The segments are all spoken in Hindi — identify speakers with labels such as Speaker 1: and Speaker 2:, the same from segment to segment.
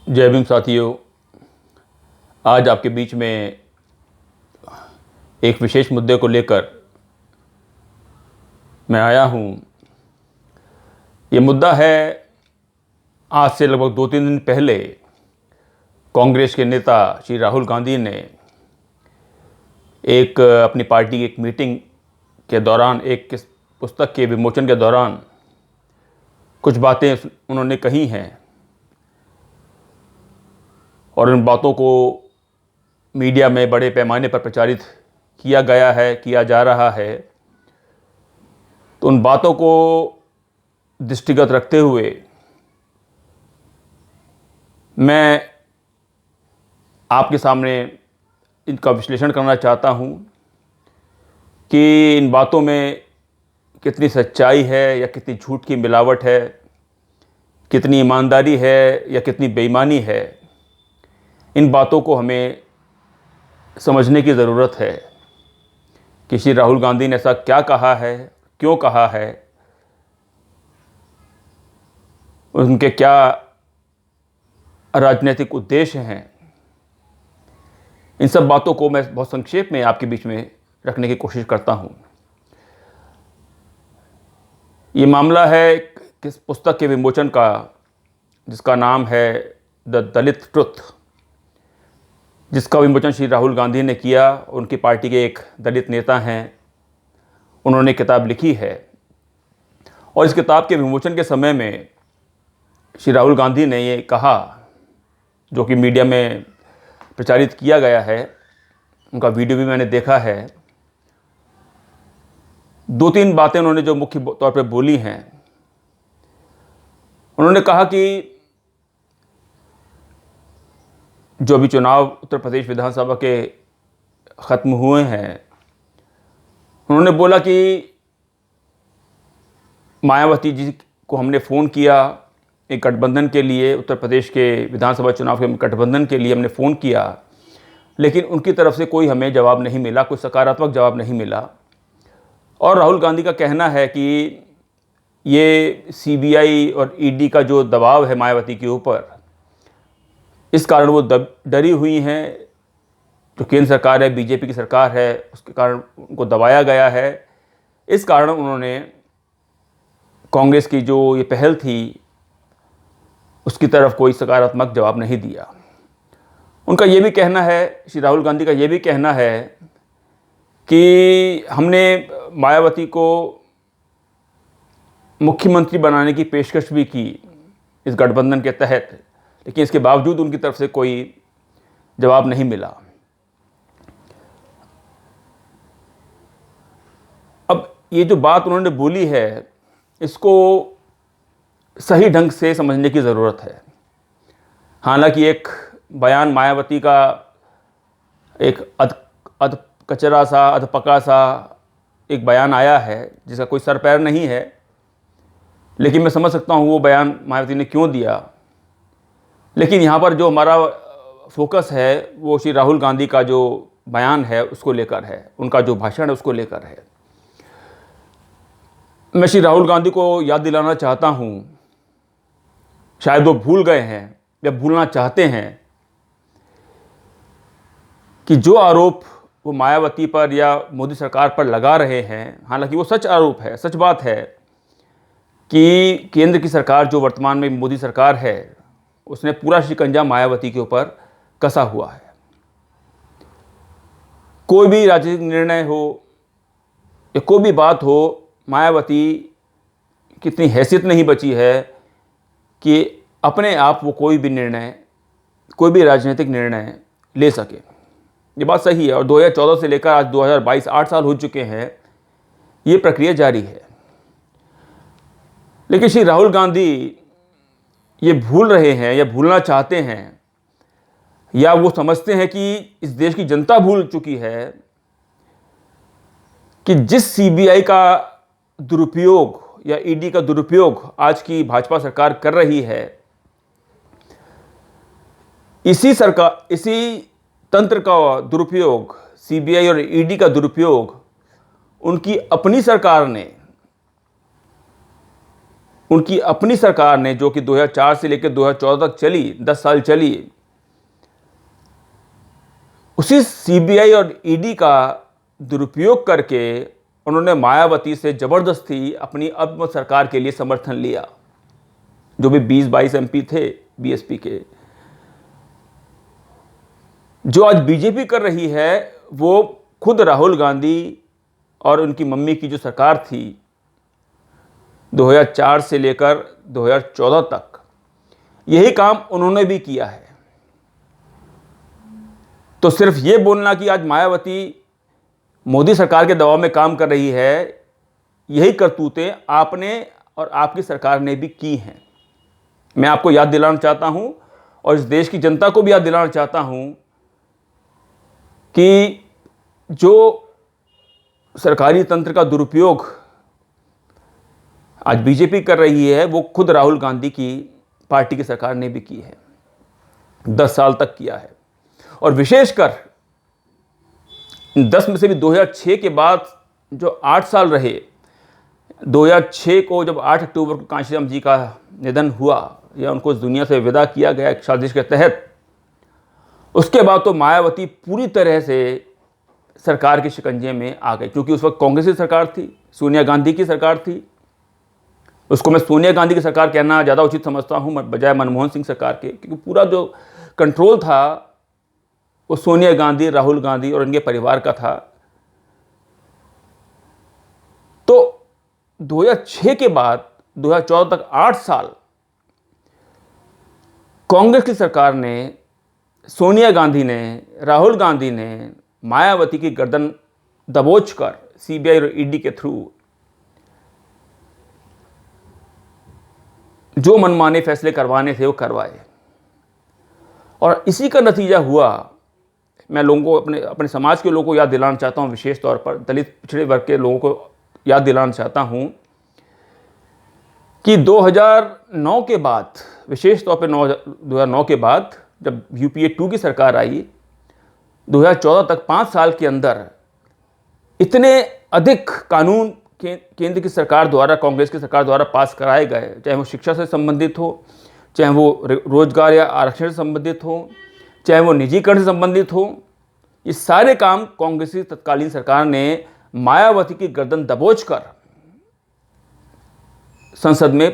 Speaker 1: जय भीम साथियों। आज आपके बीच में एक विशेष मुद्दे को लेकर मैं आया हूँ। ये मुद्दा है, आज से लगभग 2-3 दिन पहले कांग्रेस के नेता श्री राहुल गांधी ने एक अपनी पार्टी की एक मीटिंग के दौरान, एक पुस्तक के विमोचन के दौरान कुछ बातें उन्होंने कही हैं और उन बातों को मीडिया में बड़े पैमाने पर प्रचारित किया गया है, किया जा रहा है। तो उन बातों को दृष्टिगत रखते हुए मैं आपके सामने इनका विश्लेषण करना चाहता हूँ कि इन बातों में कितनी सच्चाई है या कितनी झूठ की मिलावट है, कितनी ईमानदारी है या कितनी बेईमानी है। इन बातों को हमें समझने की ज़रूरत है कि श्री राहुल गांधी ने ऐसा क्या कहा है, क्यों कहा है, उनके क्या राजनीतिक उद्देश्य हैं। इन सब बातों को मैं बहुत संक्षेप में आपके बीच में रखने की कोशिश करता हूँ। ये मामला है किस पुस्तक के विमोचन का, जिसका नाम है द दलित ट्रुथ, जिसका विमोचन श्री राहुल गांधी ने किया। उनकी पार्टी के एक दलित नेता हैं, उन्होंने किताब लिखी है और इस किताब के विमोचन के समय में श्री राहुल गांधी ने ये कहा, जो कि मीडिया में प्रचारित किया गया है, उनका वीडियो भी मैंने देखा है। 2-3 बातें उन्होंने जो मुख्य तौर पर बोली हैं, उन्होंने कहा कि जो अभी चुनाव उत्तर प्रदेश विधानसभा के ख़त्म हुए हैं, उन्होंने बोला कि मायावती जी को हमने फ़ोन किया एक गठबंधन के लिए, उत्तर प्रदेश के विधानसभा चुनाव के गठबंधन के लिए हमने फ़ोन किया, लेकिन उनकी तरफ से कोई हमें जवाब नहीं मिला, कोई सकारात्मक जवाब नहीं मिला। और राहुल गांधी का कहना है कि ये सीबीआई और ईडी का जो दबाव है मायावती के ऊपर, इस कारण वो डरी हुई हैं। जो केंद्र सरकार है, बीजेपी की सरकार है, उसके कारण उनको दबाया गया है। इस कारण उन्होंने कांग्रेस की जो ये पहल थी, उसकी तरफ कोई सकारात्मक जवाब नहीं दिया। उनका ये भी कहना है, श्री राहुल गांधी का ये भी कहना है कि हमने मायावती को मुख्यमंत्री बनाने की पेशकश भी की इस गठबंधन के तहत, लेकिन इसके बावजूद उनकी तरफ से कोई जवाब नहीं मिला। अब ये जो बात उन्होंने बोली है, इसको सही ढंग से समझने की ज़रूरत है। हालांकि एक बयान मायावती का एक अध कचरा सा, अधपका सा एक बयान आया है, जिसका कोई सर पैर नहीं है, लेकिन मैं समझ सकता हूँ वो बयान मायावती ने क्यों दिया। लेकिन यहाँ पर जो हमारा फोकस है वो श्री राहुल गांधी का जो बयान है उसको लेकर है, उनका जो भाषण है उसको लेकर है। मैं श्री राहुल गांधी को याद दिलाना चाहता हूँ, शायद वो भूल गए हैं या भूलना चाहते हैं, कि जो आरोप वो मायावती पर या मोदी सरकार पर लगा रहे हैं, हालांकि वो सच आरोप है, सच बात है कि केंद्र की सरकार जो वर्तमान में मोदी सरकार है, उसने पूरा शिकंजा मायावती के ऊपर कसा हुआ है। कोई भी राजनीतिक निर्णय हो या कोई भी बात हो, मायावती की इतनी हैसियत नहीं बची है कि अपने आप वो कोई भी निर्णय, कोई भी राजनीतिक निर्णय ले सके। ये बात सही है और 2014 से लेकर आज 2022 8 साल हो चुके हैं, ये प्रक्रिया जारी है। लेकिन श्री राहुल गांधी ये भूल रहे हैं या भूलना चाहते हैं, या वो समझते हैं कि इस देश की जनता भूल चुकी है कि जिस सीबीआई का दुरुपयोग या ईडी का दुरुपयोग आज की भाजपा सरकार कर रही है, इसी तंत्र का दुरुपयोग, सीबीआई और ईडी का दुरुपयोग उनकी अपनी सरकार ने उनकी अपनी सरकार ने, जो कि 2004 से लेकर 2014 तक चली, 10 साल चली, उसी सीबीआई और ईडी का दुरुपयोग करके उन्होंने मायावती से जबरदस्ती अपनी अब सरकार के लिए समर्थन लिया। जो भी 20-22 एमपी थे बीएसपी के, जो आज बीजेपी कर रही है, वो खुद राहुल गांधी और उनकी मम्मी की जो सरकार थी 2004 से लेकर 2014 तक, यही काम उन्होंने भी किया है। तो सिर्फ ये बोलना कि आज मायावती मोदी सरकार के दबाव में काम कर रही है, यही करतूतें आपने और आपकी सरकार ने भी की हैं। मैं आपको याद दिलाना चाहता हूं और इस देश की जनता को भी याद दिलाना चाहता हूं कि जो सरकारी तंत्र का दुरुपयोग आज बीजेपी कर रही है, वो खुद राहुल गांधी की पार्टी की सरकार ने भी की है, 10 साल तक किया है। और विशेषकर 10 में से भी 2006 के बाद जो 8 साल रहे, 2006 को जब 8 अक्टूबर को कांशीराम जी का निधन हुआ या उनको इस दुनिया से विदा किया गया एक साजिश के तहत, उसके बाद तो मायावती पूरी तरह से सरकार के शिकंजे में आ गई, क्योंकि उस वक्त कांग्रेस की सरकार थी, सोनिया गांधी की सरकार थी। उसको मैं सोनिया गांधी की सरकार कहना ज़्यादा उचित समझता हूँ बजाय मनमोहन सिंह सरकार के, क्योंकि पूरा जो कंट्रोल था वो सोनिया गांधी, राहुल गांधी और इनके परिवार का था। तो 2006 के बाद 2014 तक 8 साल कांग्रेस की सरकार ने, सोनिया गांधी ने, राहुल गांधी ने मायावती की गर्दन दबोचकर सीबीआई और ईडी के थ्रू जो मनमाने फैसले करवाने थे वो करवाए। और इसी का नतीजा हुआ, मैं लोगों को, अपने समाज के लोगों को याद दिलाना चाहता हूं, विशेष तौर पर दलित पिछड़े वर्ग के लोगों को याद दिलाना चाहता हूं कि 2009 के बाद, विशेष तौर पर 2009 के बाद जब यूपीए 2 की सरकार आई, 2014 तक 5 साल के अंदर इतने अधिक कानून केंद्र की सरकार द्वारा, कांग्रेस की सरकार द्वारा पास कराए गए, चाहे वो शिक्षा से संबंधित हो, चाहे वो रोजगार या आरक्षण से संबंधित हो, चाहे वो निजीकरण से संबंधित हो, ये सारे काम कांग्रेस की तत्कालीन सरकार ने मायावती की गर्दन दबोचकर संसद में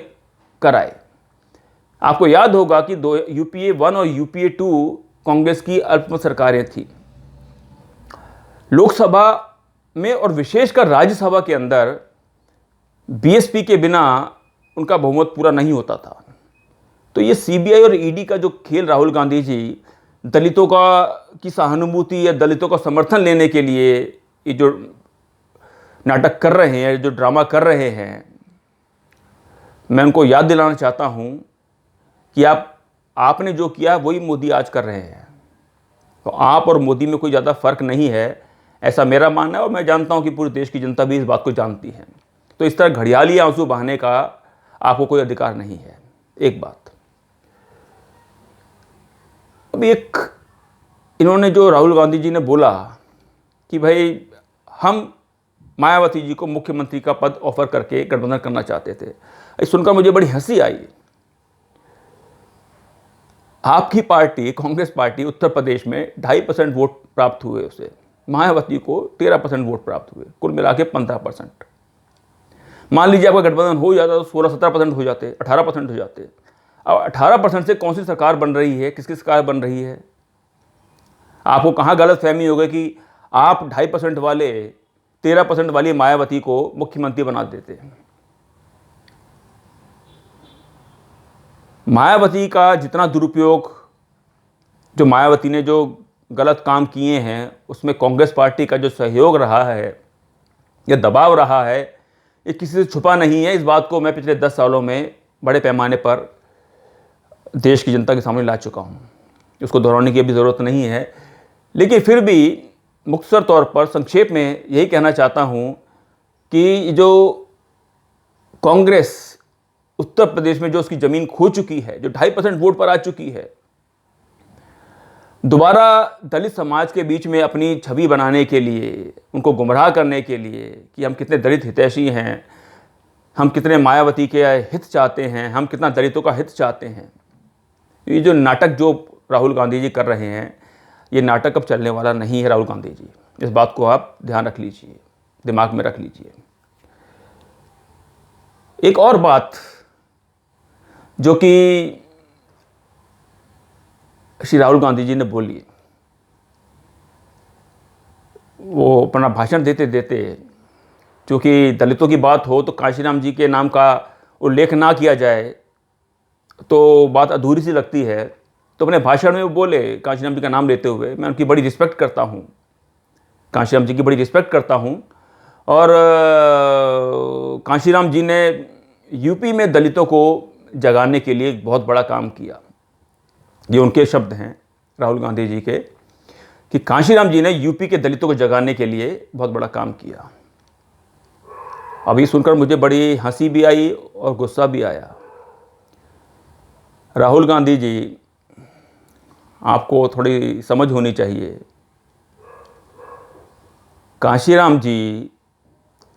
Speaker 1: कराए। आपको याद होगा कि यूपीए 1 और यूपीए 2 कांग्रेस की अल्पमत सरकारें थी। लोकसभा में और विशेषकर राज्यसभा के अंदर बीएसपी के बिना उनका बहुमत पूरा नहीं होता था। तो ये सीबीआई और ईडी का जो खेल राहुल गांधी जी दलितों की सहानुभूति या दलितों का समर्थन लेने के लिए ये जो नाटक कर रहे हैं, जो ड्रामा कर रहे हैं, मैं उनको याद दिलाना चाहता हूं कि आपने जो किया वही मोदी आज कर रहे हैं। तो आप और मोदी में कोई ज़्यादा फर्क नहीं है, ऐसा मेरा मानना है, और मैं जानता हूं कि पूरे देश की जनता भी इस बात को जानती है। तो इस तरह घड़ियाली आंसू बहाने का आपको कोई अधिकार नहीं है। एक बात, अब एक इन्होंने जो राहुल गांधी जी ने बोला कि भाई हम मायावती जी को मुख्यमंत्री का पद ऑफर करके गठबंधन करना चाहते थे, सुनकर मुझे बड़ी हंसी आई। आपकी पार्टी, कांग्रेस पार्टी, उत्तर प्रदेश में 2.5% वोट प्राप्त हुए उसे, मायावती को 13% वोट प्राप्त हुए, कुल मिला के 15%। मान लीजिए आपका गठबंधन हो जाता तो 16-17% हो जाते, 18% हो जाते। अब 18% से कौन सी सरकार बन रही है, किसकी सरकार बन रही है? आपको कहाँ गलतफहमी हो गई कि आप 2.5% वाले 13% वाली मायावती को मुख्यमंत्री बना देते हैं। मायावती का जितना दुरुपयोग, जो मायावती ने जो गलत काम किए हैं, उसमें कांग्रेस पार्टी का जो सहयोग रहा है या दबाव रहा है, ये किसी से छुपा नहीं है। इस बात को मैं पिछले 10 सालों में बड़े पैमाने पर देश की जनता के सामने ला चुका हूँ, उसको दोहराने की अभी ज़रूरत नहीं है। लेकिन फिर भी मुख्तसर तौर पर संक्षेप में यही कहना चाहता हूँ कि जो कांग्रेस उत्तर प्रदेश में जो उसकी ज़मीन खो चुकी है, जो 2.5% वोट पर आ चुकी है, दोबारा दलित समाज के बीच में अपनी छवि बनाने के लिए, उनको गुमराह करने के लिए कि हम कितने दलित हितैषी हैं, हम कितने मायावती के हित चाहते हैं, हम कितना दलितों का हित चाहते हैं। ये जो नाटक जो राहुल गांधी जी कर रहे हैं, ये नाटक अब चलने वाला नहीं है। राहुल गांधी जी, इस बात को आप ध्यान रख लीजिए, दिमाग में रख लीजिए। एक और बात जो कि श्री राहुल गांधी जी ने बोली, वो अपना भाषण देते देते, क्योंकि दलितों की बात हो तो कांशीराम जी के नाम का उल्लेख ना किया जाए तो बात अधूरी सी लगती है। तो अपने भाषण में वो बोले, कांशीराम जी का नाम लेते हुए, मैं उनकी बड़ी रिस्पेक्ट करता हूँ, कांशीराम जी की बड़ी रिस्पेक्ट करता हूँ। और कांशीराम जी ने यूपी में दलितों को जगाने के लिए एक बहुत बड़ा काम किया। ये उनके शब्द हैं राहुल गांधी जी के, कि कांशीराम जी ने यूपी के दलितों को जगाने के लिए बहुत बड़ा काम किया। अभी सुनकर मुझे बड़ी हंसी भी आई और गुस्सा भी आया। राहुल गांधी जी, आपको थोड़ी समझ होनी चाहिए। कांशीराम जी,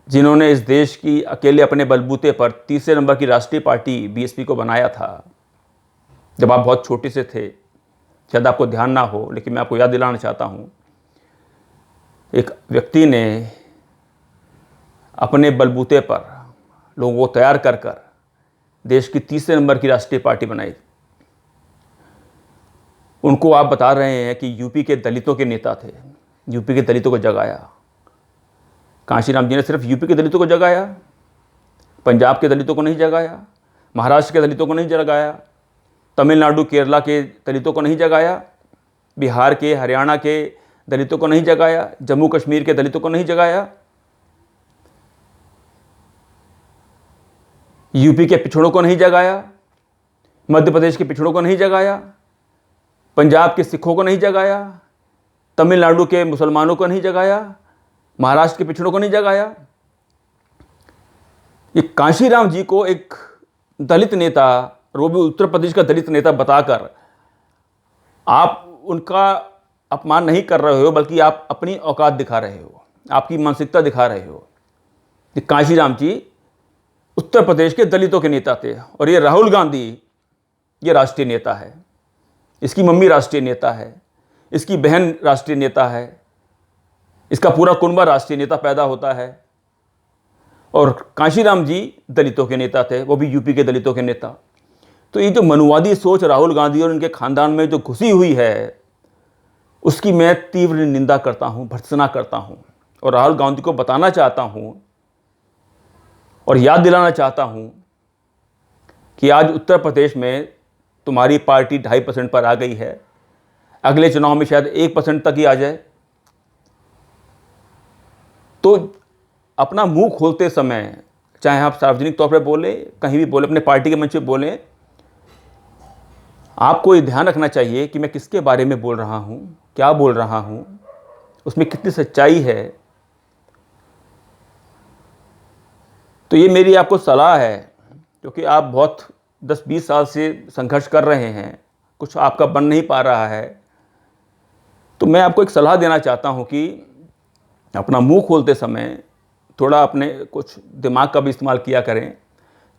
Speaker 1: जिन्होंने इस देश की अकेले अपने बलबूते पर तीसरे नंबर की राष्ट्रीय पार्टी बीएसपी को बनाया था, जब आप बहुत छोटे से थे, शायद आपको ध्यान ना हो, लेकिन मैं आपको याद दिलाना चाहता हूँ। एक व्यक्ति ने अपने बलबूते पर लोगों को तैयार कर कर देश की तीसरे नंबर की राष्ट्रीय पार्टी बनाई। उनको आप बता रहे हैं कि यूपी के दलितों के नेता थे, यूपी के दलितों को जगाया। कांशीराम जी ने सिर्फ यूपी के दलितों को जगाया, पंजाब के दलितों को नहीं जगाया, महाराष्ट्र के दलितों को नहीं जगाया, तमिलनाडु केरला के दलितों को नहीं जगाया, बिहार के हरियाणा के दलितों को नहीं जगाया, जम्मू कश्मीर के दलितों को नहीं जगाया, यूपी के पिछड़ों को नहीं जगाया, मध्य प्रदेश के पिछड़ों को नहीं जगाया, पंजाब के सिखों को नहीं जगाया, तमिलनाडु के मुसलमानों को नहीं जगाया, महाराष्ट्र के पिछड़ों को नहीं जगाया। ये कांशीराम जी को एक दलित नेता, वो भी उत्तर प्रदेश का दलित नेता बताकर आप उनका अपमान नहीं कर रहे हो, बल्कि आप अपनी औकात दिखा रहे हो, आपकी मानसिकता दिखा रहे हो। ये कांशीराम जी उत्तर प्रदेश के दलितों के नेता थे, और ये राहुल गांधी, ये राष्ट्रीय नेता है, इसकी मम्मी राष्ट्रीय नेता है, इसकी बहन राष्ट्रीय नेता है, इसका पूरा कुनबा राष्ट्रीय नेता पैदा होता है। और कांशीराम जी दलितों के नेता थे, वो भी यूपी के दलितों के नेता। तो ये जो मनुवादी सोच राहुल गांधी और उनके खानदान में जो घुसी हुई है, उसकी मैं तीव्र निंदा करता हूँ, भर्त्सना करता हूँ, और राहुल गांधी को बताना चाहता हूँ और याद दिलाना चाहता हूँ कि आज उत्तर प्रदेश में तुम्हारी पार्टी 2.5% पर आ गई है, अगले चुनाव में शायद 1% तक ही आ जाए। तो अपना मुंह खोलते समय, चाहे आप सार्वजनिक तौर पर बोले, कहीं भी बोले, अपने पार्टी के मंच पे बोलें, आपको ये ध्यान रखना चाहिए कि मैं किसके बारे में बोल रहा हूँ, क्या बोल रहा हूँ, उसमें कितनी सच्चाई है। तो ये मेरी आपको सलाह है, क्योंकि आप बहुत 10-20 साल से संघर्ष कर रहे हैं, कुछ आपका बन नहीं पा रहा है। तो मैं आपको एक सलाह देना चाहता हूँ कि अपना मुंह खोलते समय थोड़ा अपने कुछ दिमाग का भी इस्तेमाल किया करें।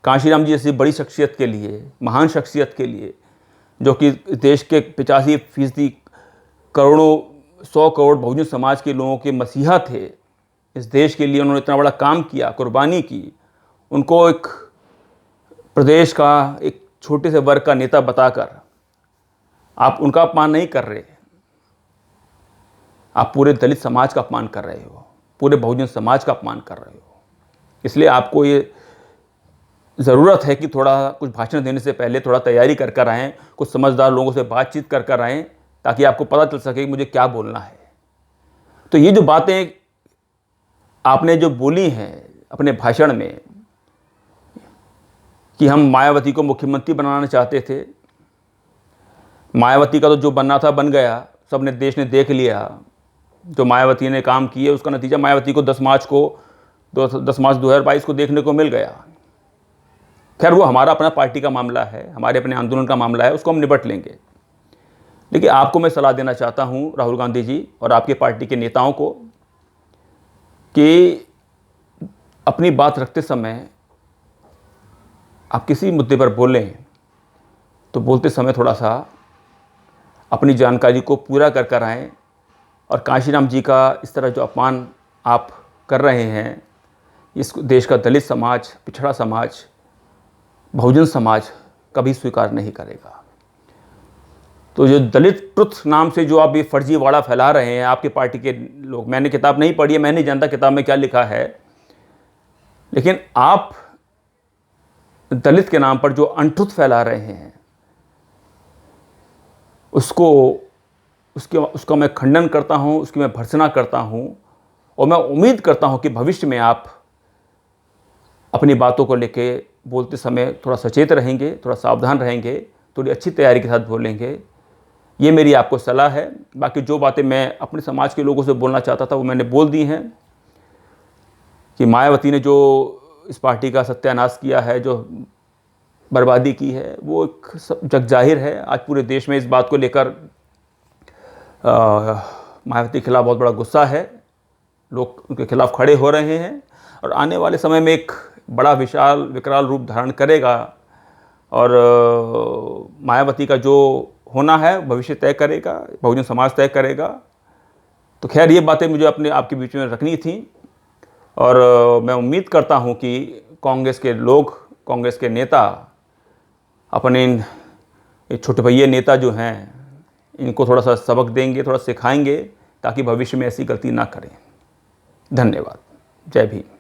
Speaker 1: कांशीराम जी जैसी बड़ी शख्सियत के लिए, महान शख्सियत के लिए, जो कि देश के 85% करोड़ों, 100 करोड़ बहुजन समाज के लोगों के मसीहा थे, इस देश के लिए उन्होंने इतना बड़ा काम किया, कुर्बानी की, उनको एक प्रदेश का एक छोटे से वर्ग का नेता बताकर आप उनका अपमान नहीं कर रहे, आप पूरे दलित समाज का अपमान कर रहे हो, पूरे बहुजन समाज का अपमान कर रहे हो। इसलिए आपको ये ज़रूरत है कि थोड़ा कुछ भाषण देने से पहले थोड़ा तैयारी कर कर आएँ, कुछ समझदार लोगों से बातचीत कर कर आएँ, ताकि आपको पता चल सके कि मुझे क्या बोलना है। तो ये जो बातें आपने जो बोली हैं अपने भाषण में, कि हम मायावती को मुख्यमंत्री बनाना चाहते थे, मायावती का तो जो बनना था बन गया, सबने, देश ने देख लिया जो मायावती ने काम किए, उसका नतीजा मायावती को 10 मार्च 2022 को देखने को मिल गया। खैर, वो हमारा अपना पार्टी का मामला है, हमारे अपने आंदोलन का मामला है, उसको हम निपट लेंगे। लेकिन आपको मैं सलाह देना चाहता हूँ, राहुल गांधी जी और आपके पार्टी के नेताओं को, कि अपनी बात रखते समय आप किसी मुद्दे पर बोलें तो बोलते समय थोड़ा सा अपनी जानकारी को पूरा कर कर आएँ। और कांशीराम जी का इस तरह जो अपमान आप कर रहे हैं, इस देश का दलित समाज, पिछड़ा समाज, बहुजन समाज कभी स्वीकार नहीं करेगा। तो जो दलित ट्रुथ नाम से जो आप ये फर्जीवाड़ा फैला रहे हैं आपकी पार्टी के लोग, मैंने किताब नहीं पढ़ी है, मैं नहीं जानता किताब में क्या लिखा है, लेकिन आप दलित के नाम पर जो अनट्रुथ फैला रहे हैं उसका मैं खंडन करता हूं, उसकी मैं भर्त्सना करता हूं। और मैं उम्मीद करता हूं कि भविष्य में आप अपनी बातों को लेके बोलते समय थोड़ा सचेत रहेंगे, थोड़ा सावधान रहेंगे, थोड़ी अच्छी तैयारी के साथ बोलेंगे। ये मेरी आपको सलाह है। बाकी जो बातें मैं अपने समाज के लोगों से बोलना चाहता था वो मैंने बोल दी हैं। कि मायावती ने जो इस पार्टी का सत्यानाश किया है, जो बर्बादी की है, वो एक जग जाहिर है। आज पूरे देश में इस बात को लेकर मायावती के खिलाफ बहुत बड़ा गुस्सा है, लोग उनके खिलाफ खड़े हो रहे हैं और आने वाले समय में एक बड़ा विशाल विकराल रूप धारण करेगा। और मायावती का जो होना है भविष्य तय करेगा, बहुजन समाज तय करेगा। तो खैर ये बातें मुझे आपके बीच में रखनी थी। और मैं उम्मीद करता हूं कि कांग्रेस के लोग, कांग्रेस के नेता अपने इन छोटे भैया नेता जो हैं इनको थोड़ा सा सबक देंगे, थोड़ा सिखाएंगे, ताकि भविष्य में ऐसी गलती ना करें। धन्यवाद। जय भीम।